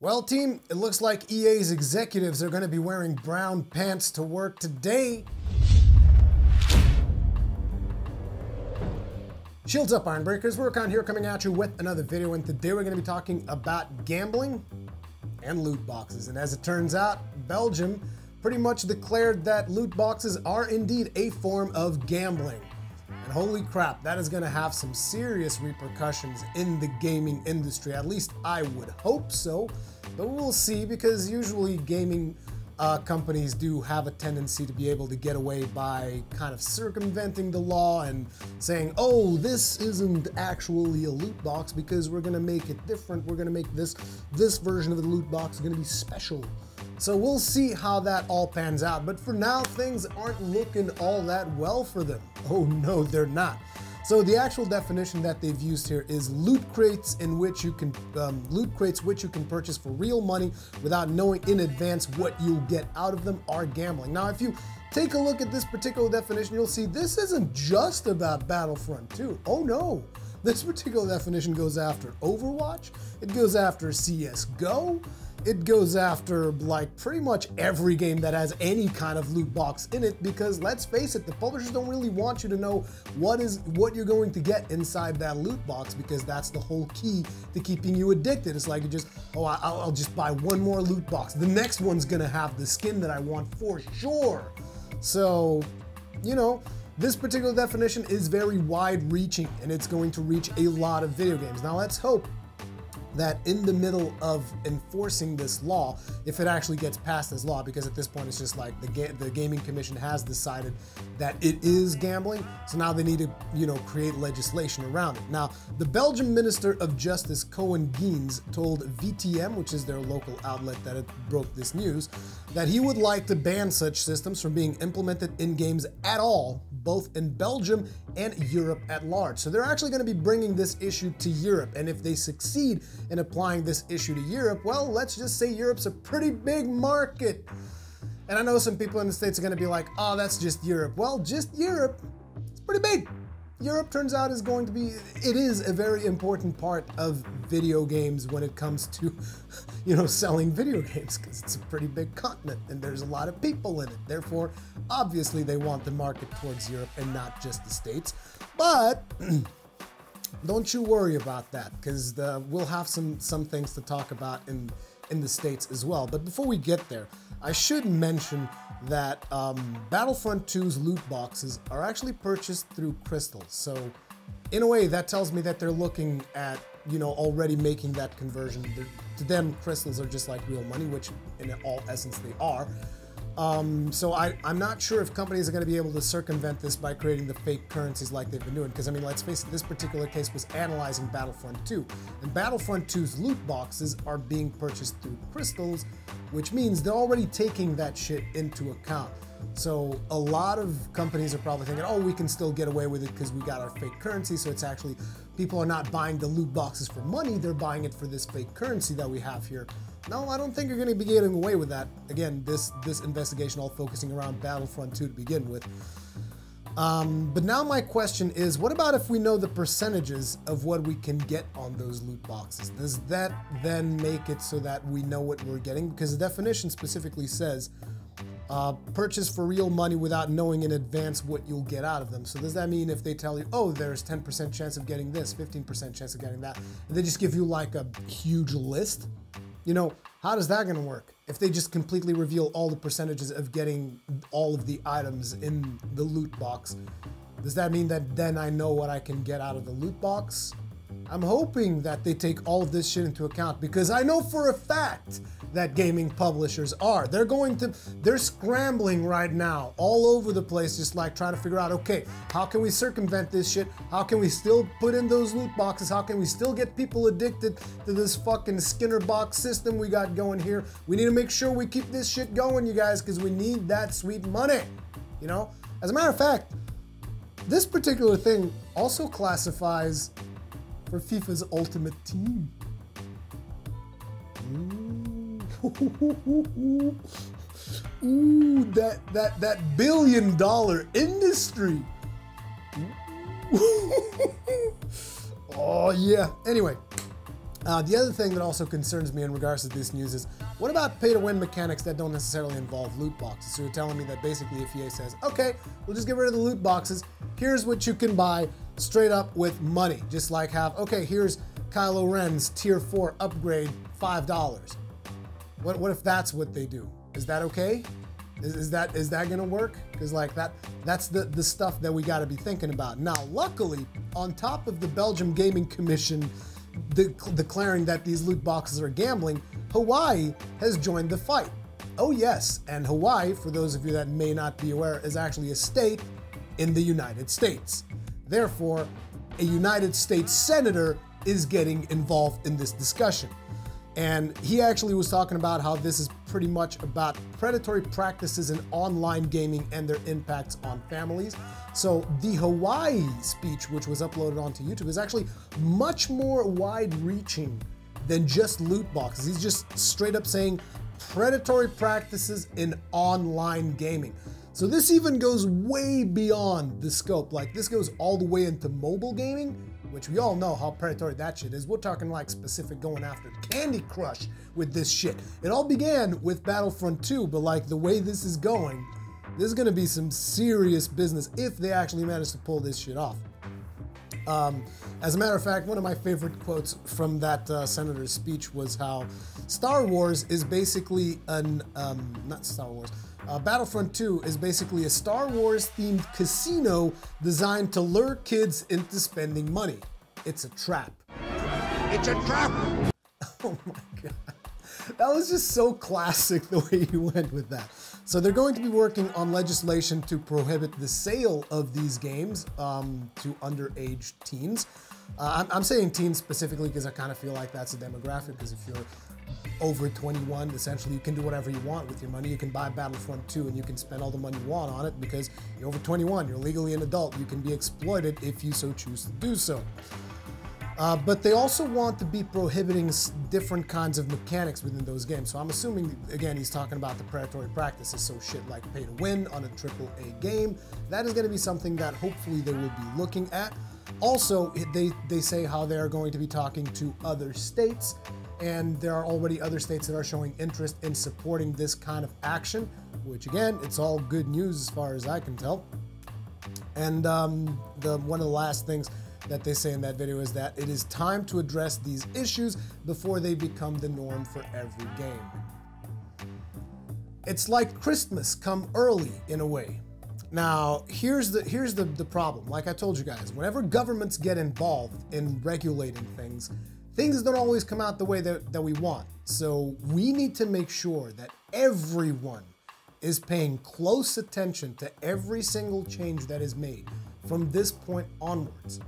Well, team, it looks like EA's executives are going to be wearing brown pants to work today. Shields up, Ironbreakers. Rurikhan here coming at you with another video, and today we're going to be talking about gambling and loot boxes. And as it turns out, Belgium pretty much declared that loot boxes are indeed a form of gambling. And holy crap, that is going to have some serious repercussions in the gaming industry. At least I would hope so, but we'll see, because usually gaming companies do have a tendency to be able to get away by kind of circumventing the law and saying, oh, this isn't actually a loot box because we're going to make it different. We're going to make this version of the loot box going to be special. So we'll see how that all pans out. But for now, things aren't looking all that well for them. Oh no, they're not. So the actual definition that they've used here is loot crates which you can purchase for real money without knowing in advance what you'll get out of them are gambling. Now, if you take a look at this particular definition, you'll see this isn't just about Battlefront 2. Oh no. This particular definition goes after Overwatch, it goes after CSGO, it goes after like pretty much every game that has any kind of loot box in it, because let's face it, the publishers don't really want you to know what you're going to get inside that loot box, because that's the whole key to keeping you addicted. It's like you just, oh, I'll just buy one more loot box. The next one's gonna have the skin that I want for sure. So, you know, this particular definition is very wide-reaching, and it's going to reach a lot of video games. Now, let's hope that in the middle of enforcing this law, if it actually gets passed as law, because at this point it's just like the Gaming Commission has decided that it is gambling, so now they need to, you know, create legislation around it. Now, the Belgian Minister of Justice, Koen Geens, told VTM, which is their local outlet that broke this news, that he would like to ban such systems from being implemented in games at all, both in Belgium and Europe at large. So they're actually going to be bringing this issue to Europe, and if they succeed in applying this issue to Europe, well, let's just say Europe's a pretty big market. And I know some people in the States are going to be like, oh, that's just Europe. Well, just Europe, it's pretty big. Europe turns out is going to be, it is a very important part of video games when it comes to, you know, selling video games, because it's a pretty big continent and there's a lot of people in it. Therefore, obviously they want the market towards Europe and not just the States. But don't you worry about that, because we'll have some things to talk about in the States as well. But before we get there, I should mention that Battlefront 2's loot boxes are actually purchased through crystals. So in a way, that tells me that they're looking at, you know, already making that conversion. To them, crystals are just like real money, which in all essence they are. So I'm not sure if companies are going to be able to circumvent this by creating the fake currencies like they've been doing, because I mean, let's face it, this particular case was analyzing Battlefront 2, and Battlefront 2's loot boxes are being purchased through crystals, which means they're already taking that shit into account. So a lot of companies are probably thinking, oh, we can still get away with it because we got our fake currency. So it's actually, people are not buying the loot boxes for money, they're buying it for this fake currency that we have here. No, I don't think you're going to be getting away with that. Again, this investigation all focusing around Battlefront 2 to begin with. But now my question is, what about if we know the percentages of what we can get on those loot boxes? Does that then make it so that we know what we're getting? Because the definition specifically says, purchase for real money without knowing in advance what you'll get out of them. So does that mean if they tell you, oh, there's 10% chance of getting this, 15% chance of getting that, and they just give you like a huge list? You know, how does that gonna work? If they just completely reveal all the percentages of getting all of the items in the loot box, does that mean that then I know what I can get out of the loot box? I'm hoping that they take all of this shit into account, because I know for a fact that gaming publishers are. They're scrambling right now all over the place, just like trying to figure out, okay, how can we circumvent this shit? How can we still put in those loot boxes? How can we still get people addicted to this fucking Skinner box system we got going here? We need to make sure we keep this shit going, you guys, because we need that sweet money, you know? As a matter of fact, this particular thing also classifies for FIFA's Ultimate Team. Ooh, that billion-dollar industry. Oh yeah. Anyway, The other thing that also concerns me in regards to this news is, what about pay-to-win mechanics that don't necessarily involve loot boxes? So you're telling me that basically if EA says, okay, we'll just get rid of the loot boxes, here's what you can buy straight up with money. Just like have, okay, here's Kylo Ren's tier 4 upgrade, $5. What if that's what they do? Is that okay? Is that gonna work? Because like that's the stuff that we gotta be thinking about. Now, luckily, on top of the Belgium Gaming Commission declaring that these loot boxes are gambling, Hawaii has joined the fight. Oh yes, and Hawaii, for those of you that may not be aware, is actually a state in the United States. Therefore, a United States senator is getting involved in this discussion. And he actually was talking about how this is pretty much about predatory practices in online gaming and their impacts on families. So the Hawaii speech, which was uploaded onto YouTube, is actually much more wide-reaching than just loot boxes. He's just straight up saying predatory practices in online gaming. So this even goes way beyond the scope. Like, this goes all the way into mobile gaming, which we all know how predatory that shit is. We're talking like specific going after Candy Crush with this shit. It all began with Battlefront 2, but like the way this is going, this is gonna be some serious business if they actually manage to pull this shit off. As a matter of fact, one of my favorite quotes from that senator's speech was how Star Wars is basically Battlefront 2 is basically a Star Wars themed casino designed to lure kids into spending money. It's a trap. It's a trap! Oh my God. That was just so classic the way you went with that. So they're going to be working on legislation to prohibit the sale of these games to underage teens. I'm saying teens specifically because I kind of feel like that's a demographic, because if you're over 21, essentially you can do whatever you want with your money. You can buy Battlefront 2 and you can spend all the money you want on it because you're over 21, you're legally an adult, you can be exploited if you so choose to do so. But they also want to be prohibiting different kinds of mechanics within those games. So I'm assuming, again, he's talking about the predatory practices, so shit like pay to win on a AAA game. That is going to be something that hopefully they will be looking at. Also, they say how they are going to be talking to other states, and there are already other states that are showing interest in supporting this kind of action, which again, it's all good news as far as I can tell. And one of the last things that they say in that video is that it is time to address these issues before they become the norm for every game. It's like Christmas come early in a way. Now, here's the problem. Like I told you guys, whenever governments get involved in regulating things don't always come out the way that we want. So we need to make sure that everyone is paying close attention to every single change that is made from this point onwards.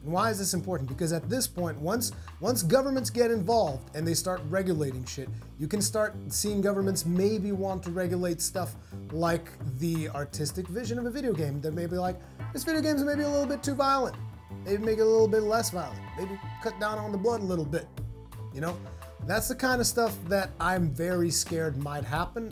And why is this important? Because at this point, once governments get involved and they start regulating shit, you can start seeing governments maybe want to regulate stuff like the artistic vision of a video game. That may be like, this video game is maybe a little bit too violent. Maybe make it a little bit less violent. Maybe cut down on the blood a little bit. You know? That's the kind of stuff that I'm very scared might happen.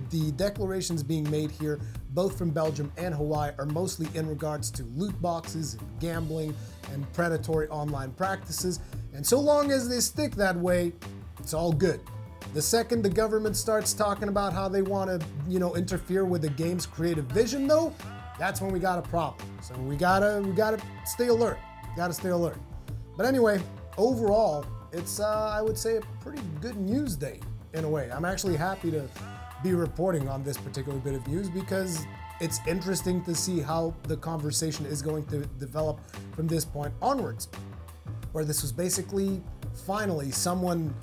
The declarations being made here, both from Belgium and Hawaii, are mostly in regards to loot boxes, and gambling, and predatory online practices. And so long as they stick that way, it's all good. The second the government starts talking about how they want to, interfere with the game's creative vision, though, that's when we got a problem. So we gotta stay alert. Gotta stay alert. But anyway, overall, it's, I would say, a pretty good news day, in a way. I'm actually happy to be reporting on this particular bit of news because it's interesting to see how the conversation is going to develop from this point onwards. Where this was basically, finally, someone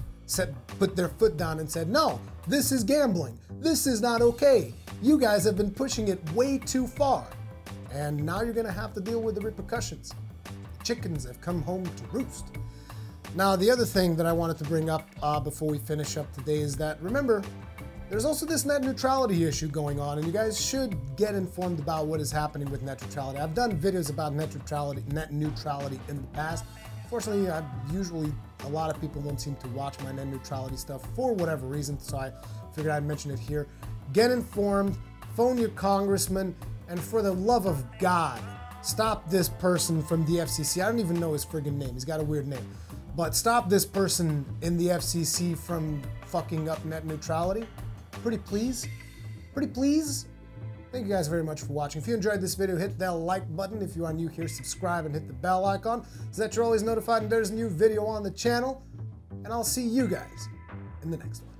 put their foot down and said, no, this is gambling. This is not okay. You guys have been pushing it way too far. And now you're gonna have to deal with the repercussions. The chickens have come home to roost. Now, the other thing that I wanted to bring up before we finish up today is that, remember, there's also this net neutrality issue going on, and you guys should get informed about what is happening with net neutrality. I've done videos about net neutrality in the past. Fortunately, a lot of people don't seem to watch my net neutrality stuff for whatever reason, so I figured I'd mention it here. Get informed, phone your congressman, and for the love of God, stop this person from the FCC. I don't even know his friggin' name. He's got a weird name. but stop this person in the FCC from fucking up net neutrality. Pretty please? Pretty please? Thank you guys very much for watching. If you enjoyed this video, hit that like button. If you are new here, subscribe and hit the bell icon so that you're always notified when there's a new video on the channel. And I'll see you guys in the next one.